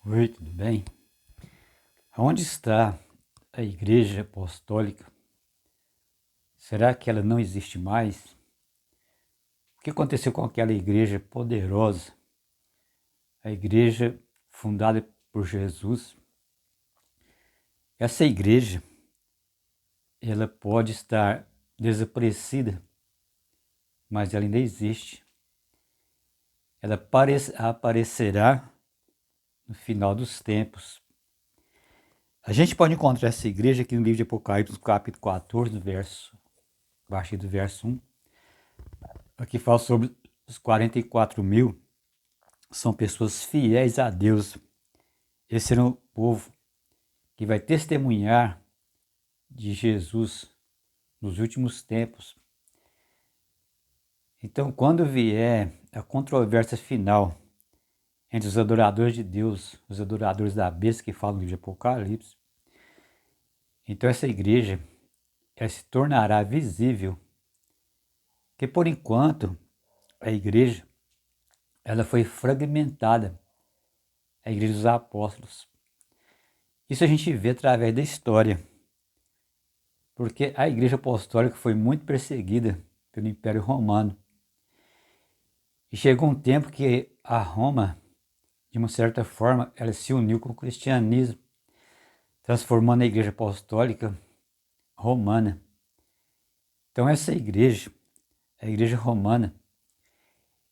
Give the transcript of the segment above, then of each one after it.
Oi, tudo bem? Aonde está a Igreja Apostólica? Será que ela não existe mais? O que aconteceu com aquela igreja poderosa? A igreja fundada por Jesus? Essa igreja, ela pode estar desaparecida, mas ela ainda existe. Ela aparecerá no final dos tempos. A gente pode encontrar essa igreja aqui no livro de Apocalipse, no capítulo 14, a partir do verso 1. Aqui fala sobre os 44.000, são pessoas fiéis a Deus. Esse será o povo que vai testemunhar de Jesus nos últimos tempos. Então, quando vier a controvérsia final entre os adoradores de Deus, os adoradores da besta que falam no livro de Apocalipse, então essa igreja ela se tornará visível, que por enquanto a igreja ela foi fragmentada, a igreja dos apóstolos. Isso a gente vê através da história, porque a igreja apostólica foi muito perseguida pelo Império Romano. E chegou um tempo que a Roma, de uma certa forma, ela se uniu com o cristianismo, transformando a igreja apostólica romana. Então essa igreja, a igreja romana,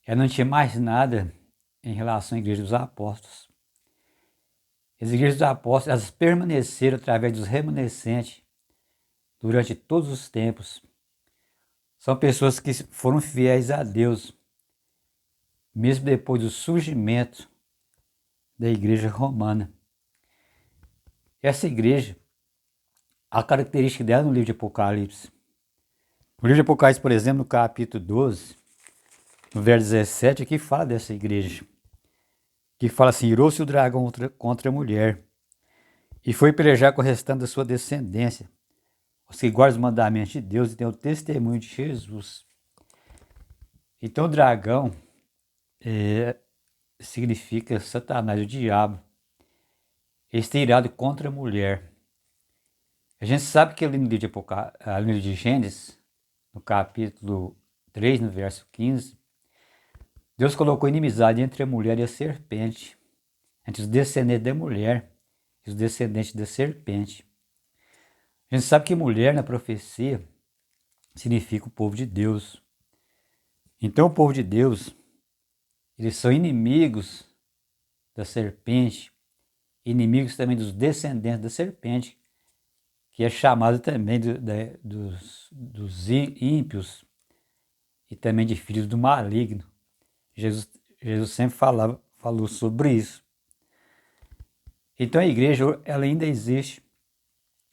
ela não tinha mais nada em relação à igreja dos apóstolos. As igrejas dos apóstolos, elas permaneceram através dos remanescentes durante todos os tempos. São pessoas que foram fiéis a Deus, mesmo depois do surgimento da igreja romana. Essa igreja, a característica dela no livro de Apocalipse. No livro de Apocalipse, por exemplo, no capítulo 12, no verso 17, aqui fala dessa igreja. Que fala assim: irou-se o dragão contra a mulher, e foi pelejar com o restante da sua descendência, os que guardam os mandamentos de Deus e têm o testemunho de Jesus. Então o dragão significa Satanás, o diabo. Ele está irado contra a mulher. A gente sabe que ali no livro de Gênesis, no capítulo 3, no verso 15, Deus colocou inimizade entre a mulher e a serpente, entre os descendentes da mulher e os descendentes da serpente. A gente sabe que mulher na profecia significa o povo de Deus. Então o povo de Deus, eles são inimigos da serpente, inimigos também dos descendentes da serpente, que é chamado também dos ímpios e também de filhos do maligno. Jesus sempre falou sobre isso. Então a igreja ela ainda existe.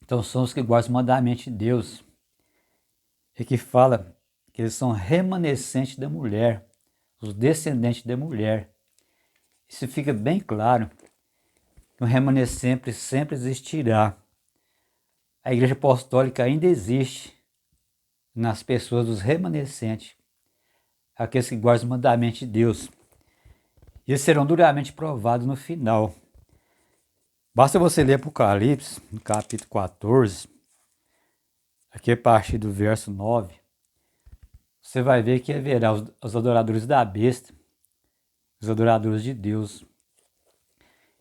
Então são os que guardam os mandamentos de Deus. E que fala que eles são remanescentes da mulher, os descendentes da mulher. Isso fica bem claro. Que o remanescente sempre existirá. A igreja apostólica ainda existe nas pessoas dos remanescentes, aqueles que guardam os mandamentos de Deus. E eles serão duramente provados no final. Basta você ler Apocalipse, no capítulo 14, aqui a partir do verso 9, você vai ver que haverá os adoradores da besta, os adoradores de Deus.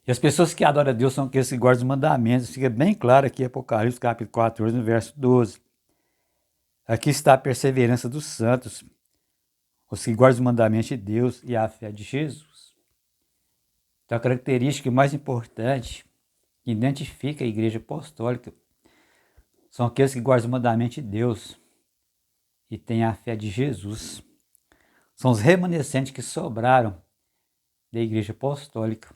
E as pessoas que adoram a Deus são aqueles que guardam os mandamentos. Fica bem claro aqui, Apocalipse, capítulo 14, no verso 12. Aqui está a perseverança dos santos, os que guardam os mandamentos de Deus e a fé de Jesus. Então, a característica mais importante que identifica a igreja apostólica são aqueles que guardam os mandamentos de Deus e têm a fé de Jesus. São os remanescentes que sobraram da igreja apostólica.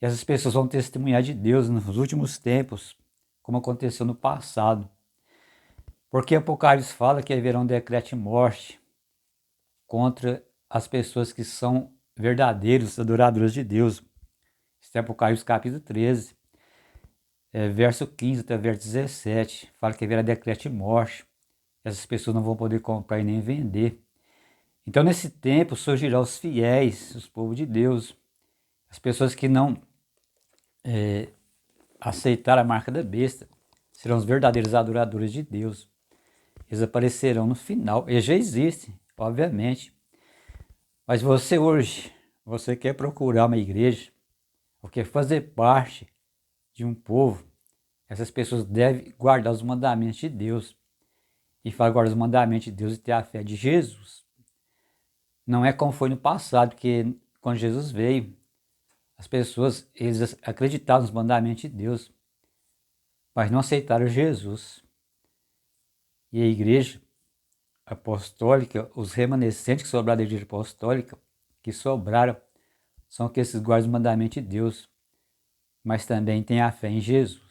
E essas pessoas vão testemunhar de Deus nos últimos tempos, como aconteceu no passado. Porque Apocalipse fala que haverá um decreto de morte contra as pessoas que são verdadeiros adoradores de Deus. Isso é Apocalipse capítulo 13, verso 15 até verso 17. Fala que haverá decreto de morte. Essas pessoas não vão poder comprar e nem vender. Então nesse tempo surgirão os fiéis, os povos de Deus, as pessoas que não aceitar a marca da besta serão os verdadeiros adoradores de Deus. Eles aparecerão no final. Eles já existem, obviamente. Mas você hoje, você quer procurar uma igreja, ou quer fazer parte de um povo, essas pessoas devem guardar os mandamentos de Deus. E falar guardar os mandamentos de Deus e ter a fé de Jesus. Não é como foi no passado, porque quando Jesus veio, as pessoas eles acreditavam nos mandamentos de Deus, mas não aceitaram Jesus. E a igreja apostólica, os remanescentes que sobraram da igreja apostólica, que sobraram, são aqueles que guardam os mandamentos de Deus, mas também têm a fé em Jesus.